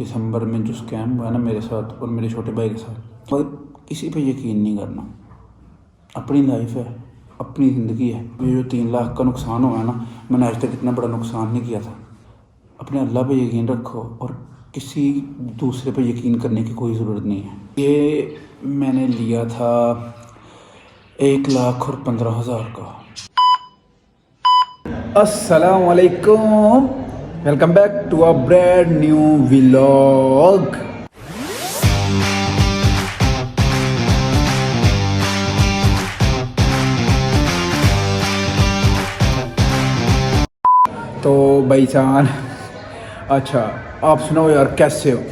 दिसंबर में जो स्कैम हुआ ना मेरे साथ और मेरे छोटे भाई के साथ, और किसी पे यकीन नहीं करना। अपनी लाइफ है, अपनी ज़िंदगी है। ये जो 3 लाख का नुकसान हुआ ना, मैंने आज तक इतना बड़ा नुकसान नहीं किया था। अपने अल्लाह पे यकीन रखो और किसी दूसरे पे यकीन करने की कोई ज़रूरत नहीं है। ये मैंने लिया था 1,15,000 का। अस्सलाम वालेकुम, welcome back to a brand new vlog. तो भाईजान, अच्छा आप सुनाओ यार कैसे हो।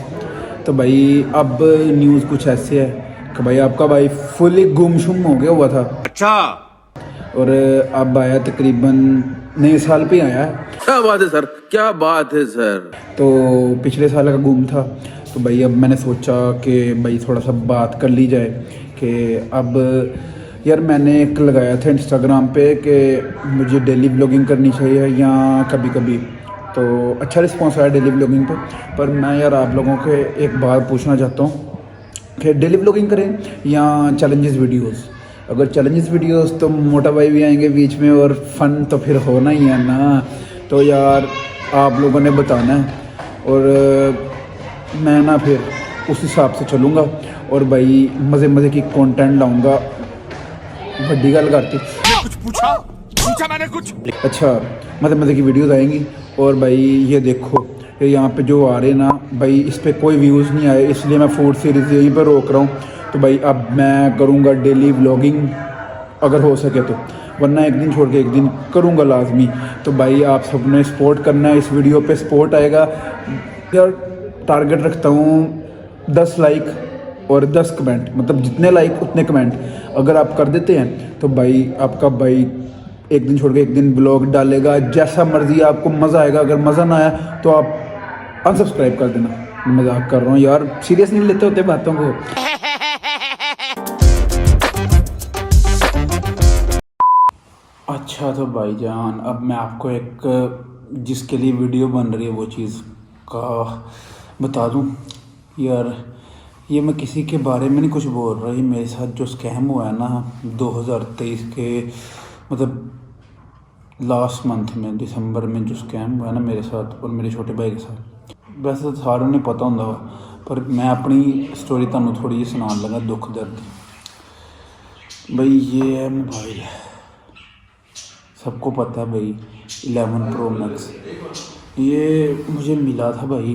तो भाई अब न्यूज़ कुछ ऐसे है कि भाई आपका भाई फुली गुमशुम हो गया हुआ था। अच्छा, और अब आया तकरीबन नए साल पे आया है। क्या बात है सर, क्या बात है सर। तो पिछले साल का गुम था। तो भाई अब मैंने सोचा कि भाई थोड़ा सा बात कर ली जाए कि अब यार मैंने एक लगाया था इंस्टाग्राम पे कि मुझे डेली ब्लॉगिंग करनी चाहिए या कभी कभी। तो अच्छा रिस्पॉन्स आया डेली ब्लॉगिंग पे। पर मैं यार आप लोगों के एक बात पूछना चाहता हूँ कि डेली ब्लॉगिंग करें या चैलेंजेस वीडियोस। अगर चैलेंजेस वीडियोस तो मोटा भाई भी आएंगे बीच में और फन तो फिर होना ही है ना। तो यार आप लोगों ने बताना है और मैं ना फिर उस हिसाब से चलूँगा और भाई मज़े मज़े की कंटेंट लाऊंगा। बड़ी गल करती कुछ पूछा मैंने कुछ। अच्छा, मज़े मज़े की वीडियोस आएंगी। और भाई ये देखो ये यहाँ पे जो आ रहे ना भाई, इस पर कोई व्यूज़ नहीं आए, इसलिए मैं फूड सीरीज़ यहीं पर रोक रहा हूँ। तो भाई अब मैं करूँगा डेली व्लॉगिंग अगर हो सके तो, वरना एक दिन छोड़ के एक दिन करूँगा लाजमी। तो भाई आप सब ने सपोर्ट करना है, इस वीडियो पे सपोर्ट आएगा यार। टारगेट रखता हूँ 10 लाइक और 10 कमेंट, मतलब जितने लाइक उतने कमेंट अगर आप कर देते हैं तो भाई आपका भाई एक दिन छोड़ के एक दिन ब्लॉग डालेगा। जैसा मर्जी आपको मज़ा आएगा, अगर मज़ा ना आया तो आप अनसब्सक्राइब कर देना। मजाक कर रहा हूँ यार, सीरियस नहीं लेते होते बातों को। अच्छा तो भाईजान, अब मैं आपको एक जिसके लिए वीडियो बन रही है वो चीज़ का बता दूं यार। ये मैं किसी के बारे में नहीं कुछ बोल रहा, ये मेरे साथ जो स्कैम हुआ है ना 2023 के, मतलब लास्ट मंथ में दिसंबर में जो स्कैम हुआ है ना मेरे साथ और मेरे छोटे भाई के साथ। वैसे तो सारों ने पता होंगे पर मैं अपनी स्टोरी तुहानू थोड़ी जी सुनान लगा, दुख दर्द। भाई ये है मोबाइल, सबको पता है भाई 11 Pro Max। ये मुझे मिला था भाई,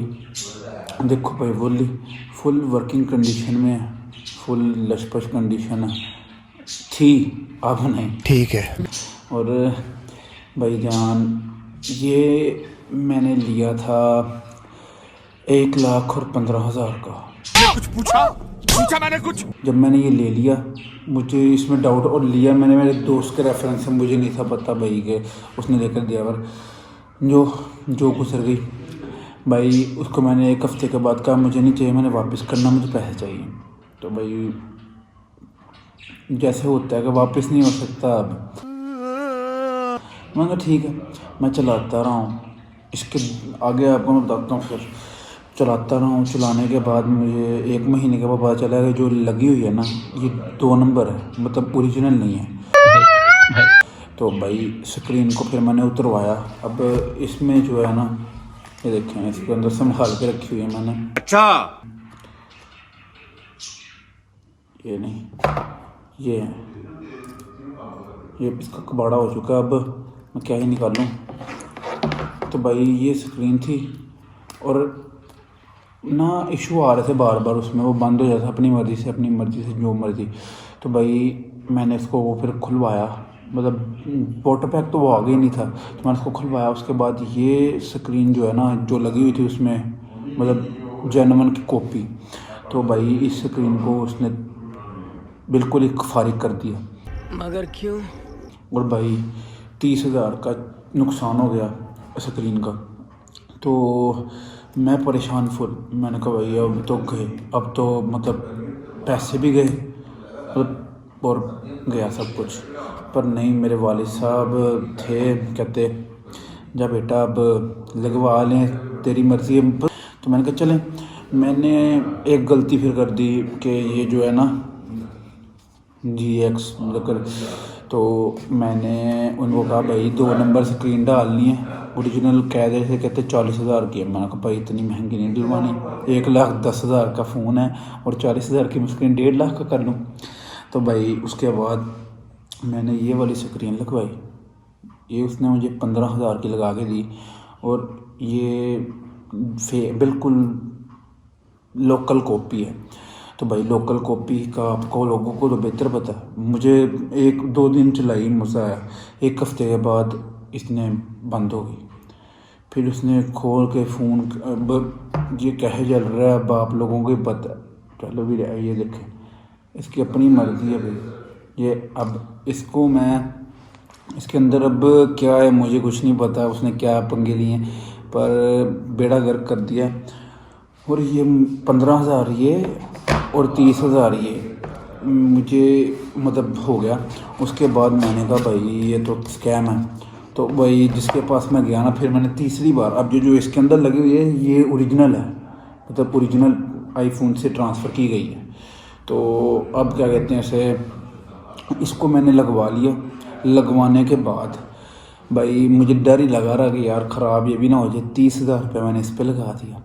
देखो भाई फुल वर्किंग कंडीशन में है, फुल लशपश कंडीशन है थी, अब नहीं। ठीक है। और भाईजान ये मैंने लिया था 1,15,000 का। कुछ पूछा मैंने कुछ। जब मैंने ये ले लिया मुझे इसमें डाउट, और लिया मैंने मेरे दोस्त के रेफरेंस से, मुझे नहीं था पता भाई के उसने लेकर दिया। पर जो गुजर गई भाई, उसको मैंने 1 हफ्ते के बाद कहा मुझे नहीं चाहिए, मैंने वापस करना, मुझे पैसे चाहिए। तो भाई जैसे होता है कि वापस नहीं हो सकता अब। मैंने कहा ठीक है, मैं चलाता रहा हूँ, इसके आगे आपको मैं बताता हूँ। फिर चलाता रहा हूँ, चलाने के बाद मुझे 1 महीने के बाद पता चला कि जो लगी हुई है ना ये 2 नंबर है, मतलब ओरिजिनल नहीं है। तो भाई स्क्रीन को फिर मैंने उतरवाया। अब इसमें जो है ना ये देखें, इसके अंदर संभाल के रखी हुई है मैंने। अच्छा, ये नहीं, ये है, ये इसका कबाड़ा हो चुका है, अब मैं क्या ही निकालूं। तो भाई ये स्क्रीन थी और ना इशू आ रहे थे बार बार उसमें, वो बंद हो जाता अपनी मर्ज़ी से जो मर्ज़ी। तो भाई मैंने इसको वो फिर खुलवाया, मतलब वाटर पैक तो वो आ गई नहीं था, तो मैंने उसको खुलवाया। उसके बाद ये स्क्रीन जो है ना जो लगी हुई थी उसमें, मतलब जेन्युइन की कॉपी। तो भाई इस स्क्रीन को उसने बिल्कुल ही फारिग कर दिया। मगर क्यों? और भाई 30,000 का नुकसान हो गया स्क्रीन का। तो मैं परेशान फुल, मैंने कहा भाई अब तो गए, अब तो मतलब पैसे भी गए और गया सब कुछ। पर नहीं, मेरे वालिद साहब थे, कहते जा बेटा अब लगवा लें, तेरी मर्ज़ी है। तो मैंने कहा चलें। मैंने एक गलती फिर कर दी कि ये जो है ना GX मतलब कर, तो मैंने उनको कहा भाई 2 नंबर स्क्रीन डालनी है, ओरिजिनल कायदे से कहते 40,000 की है। मैंने कहा भाई इतनी महंगी नहीं डलवानी, 1,10,000 का फ़ोन है और 40,000 की स्क्रीन 1.5 लाख का कर लूँ। तो भाई उसके बाद मैंने ये वाली स्क्रीन लगवाई, ये उसने मुझे 15,000 की लगा के दी और ये बिल्कुल लोकल कॉपी है। तो भाई लोकल कॉपी का आपको लोगों को तो बेहतर पता है, मुझे 1-2 दिन चलाई, मज़ा आया। 1 हफ्ते के बाद इसने बंद हो गई। फिर उसने खोल के फ़ोन, अब ये कहे चल रहा है, अब आप लोगों को ही पता है। चलो भी ये देखें, इसकी अपनी मर्ज़ी है भाई। ये अब इसको मैं, इसके अंदर अब क्या है मुझे कुछ नहीं पता, उसने क्या पंगे लिए, पर बेड़ा गर्क कर दिया। और ये 15,000 ये और 30,000 ये मुझे मतलब हो गया। उसके बाद मैंने कहा भाई ये तो स्कैम है। तो भाई जिसके पास मैं गया ना, फिर मैंने तीसरी बार, अब जो इसके अंदर लगी हुई है ये ओरिजिनल है, मतलब ओरिजिनल आईफोन से ट्रांसफ़र की गई है। तो अब क्या कहते हैं इसे, इसको मैंने लगवा लिया। लगवाने के बाद भाई मुझे डर ही लगा रहा कि यार ख़राब ये भी ना हो जाए। 30,000 रुपये मैंने इस पर लगा दिया।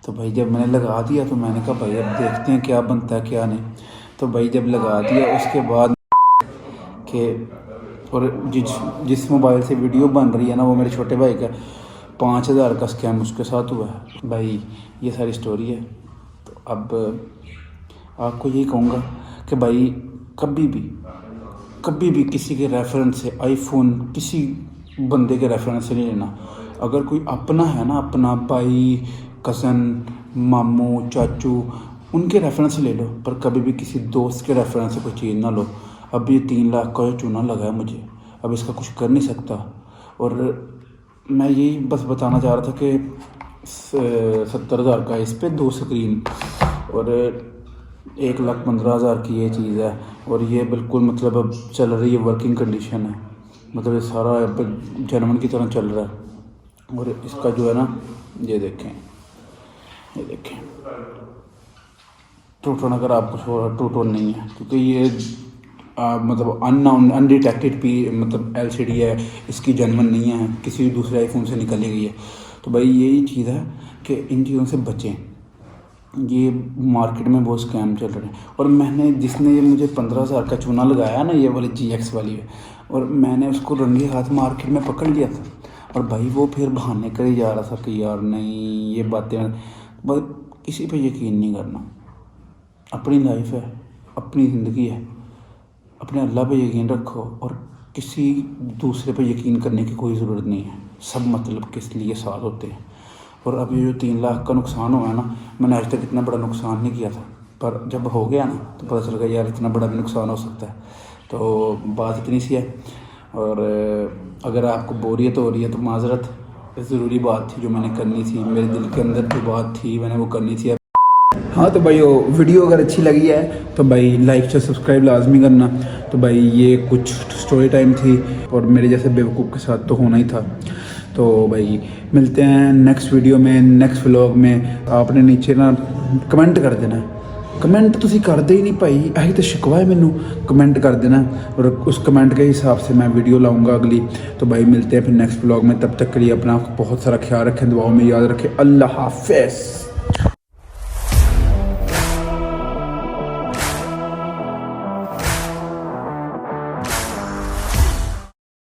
तो भाई जब मैंने लगा दिया तो मैंने कहा भाई अब देखते हैं क्या बनता है क्या नहीं। तो भाई जब लगा दिया उसके बाद के, और जिस मोबाइल से वीडियो बन रही है ना वो मेरे छोटे भाई का, 5,000 का स्कैम उसके साथ हुआ है। भाई ये सारी स्टोरी है। तो अब आपको यही कहूँगा कि भाई कभी भी किसी के रेफरेंस से आईफोन किसी बंदे के रेफरेंस से नहीं लेना। अगर कोई अपना है ना, अपना भाई, कज़न, मामू, चाचू, उनके रेफरेंस से ले लो, पर कभी भी किसी दोस्त के रेफरेंस से कोई चीज़ ना लो। अब ये 3 लाख का जो चूना लगा है मुझे, अब इसका कुछ कर नहीं सकता। और मैं यही बस बताना चाह रहा था कि 70,000 का इस पर 2 स्क्रीन और 1,15,000 की ये चीज़ है। और ये बिल्कुल मतलब अब चल रही है, वर्किंग कंडीशन है, मतलब ये सारा अब जर्मन की तरह चल रहा है। और इसका जो है ना, ये देखें टूटोन, अगर आपको कुछ हो रहा टूटोन नहीं है, क्योंकि ये मतलब अनडिटेक्टेड मतलब LCD है, इसकी जर्मन नहीं है, किसी दूसरे आईफोन से निकली गई है। तो भाई यही चीज़ है कि इन चीज़ों से बचें। ये मार्केट में बहुत स्कैम चल रहे हैं। और मैंने जिसने ये मुझे 15,000 का चूना लगाया ना, ये वाली GX वाली है, और मैंने उसको रंगे हाथ मार्केट में पकड़ लिया था। और भाई वो फिर बहाने कर ही जा रहा था कि यार नहीं ये बातें, बस किसी पे यकीन नहीं करना। अपनी लाइफ है, अपनी ज़िंदगी है, अपने अल्लाह पे यकीन रखो और किसी दूसरे पे यकीन करने की कोई ज़रूरत नहीं है। सब मतलब किस लिए साथ होते हैं। और अब ये जो 3 लाख का नुकसान हुआ है ना, मैंने आज तक इतना बड़ा नुकसान नहीं किया था, पर जब हो गया ना तो पता चल गया यार इतना बड़ा भी नुकसान हो सकता है। तो बात इतनी सी है। और अगर आपको बोरियत हो रही है तो माजरत, ज़रूरी बात थी जो मैंने करनी थी, मेरे दिल के अंदर जो बात थी मैंने वो करनी थी। हाँ तो भाई वो वीडियो अगर अच्छी लगी है तो भाई लाइक से सब्सक्राइब लाजमी करना। तो भाई ये कुछ स्टोरी टाइम थी और मेरे जैसे बेवकूफ़ के साथ तो होना ही था। तो भाई मिलते हैं नेक्स्ट वीडियो में, नेक्स्ट व्लॉग में। आपने नीचे ना कमेंट कर देना, कमेंट तुसी करते ही नहीं भाई, यही तो शिकवा है मैनू। कमेंट कर देना और उस कमेंट के हिसाब से मैं वीडियो लाऊंगा अगली। तो भाई मिलते हैं फिर नेक्स्ट व्लॉग में, तब तक के लिए अपना बहुत सारा ख्याल रखें, दुआओं में याद रखें। अल्लाह हाफ़िज़।